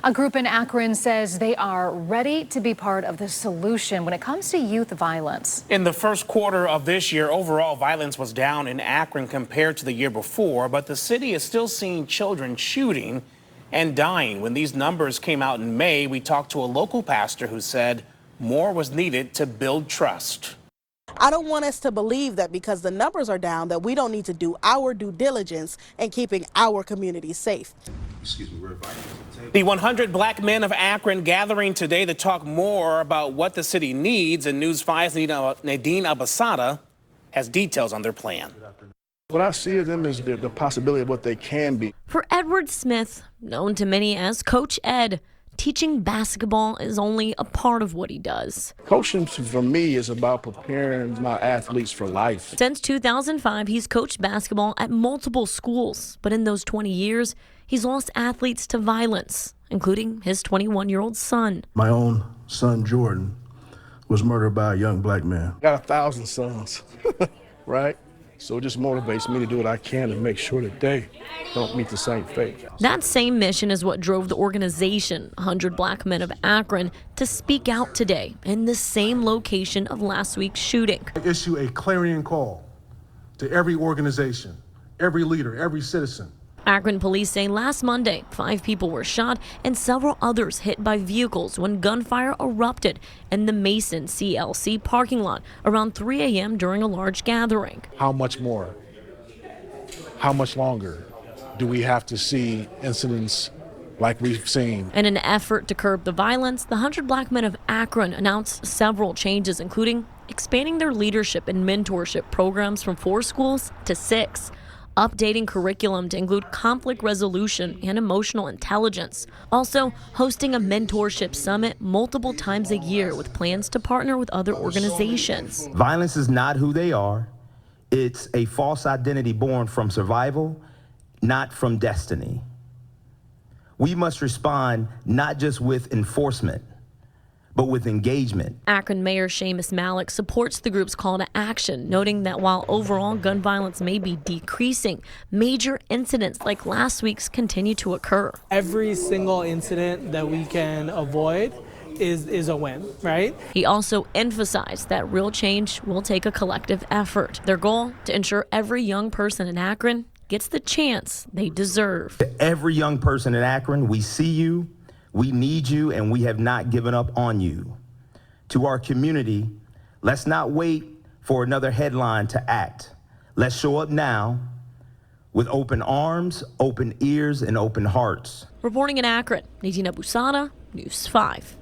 A group in Akron says they are ready to be part of the solution when it comes to youth violence. In the first quarter of this year, overall violence was down in Akron compared to the year before, but the city is still seeing children shooting and dying. When these numbers came out in May, we talked to a local pastor who said more was needed to build trust. I don't want us to believe that because the numbers are down that we don't need to do our due diligence in keeping our community safe. Excuse me, we're inviting you to the table. The 100 Black Men of Akron gathering today to talk more about what the city needs, and News 5's Nadine Abasada has details on their plan. What I see of them is the possibility of what they can be. For Edward Smith, known to many as Coach Ed, teaching basketball is only a part of what he does. Coaching for me is about preparing my athletes for life. Since 2005, he's coached basketball at multiple schools, but in those 20 years, he's lost athletes to violence, including his 21-year-old son. My own son, Jordan, was murdered by a young black man. I got 1,000 sons, right? So it just motivates me to do what I can to make sure that they don't meet the same fate. That same mission is what drove the organization, 100 Black Men of Akron, to speak out today in the same location of last week's shooting. I issue a clarion call to every organization, every leader, every citizen. Akron police say last Monday, 5 people were shot and several others hit by vehicles when gunfire erupted in the Mason CLC parking lot around 3 a.m. during a large gathering. How much more? How much longer do we have to see incidents like we've seen? In an effort to curb the violence, the 100 Black Men of Akron announced several changes, including expanding their leadership and mentorship programs from 4 schools to 6. Updating curriculum to include conflict resolution and emotional intelligence. Also, hosting a mentorship summit multiple times a year with plans to partner with other organizations. Violence is not who they are. It's a false identity born from survival, not from destiny. We must respond not just with enforcement, but with engagement. Akron Mayor Seamus Malik supports the group's call to action, noting that while overall gun violence may be decreasing, major incidents like last week's continue to occur. Every single incident that we can avoid is a win, right? He also emphasized that real change will take a collective effort. Their goal, to ensure every young person in Akron gets the chance they deserve. To every young person in Akron, we see you, we need you, and we have not given up on you. To our community, let's not wait for another headline to act. Let's show up now with open arms, open ears, and open hearts. Reporting in Akron, Nadine Abasada, News 5.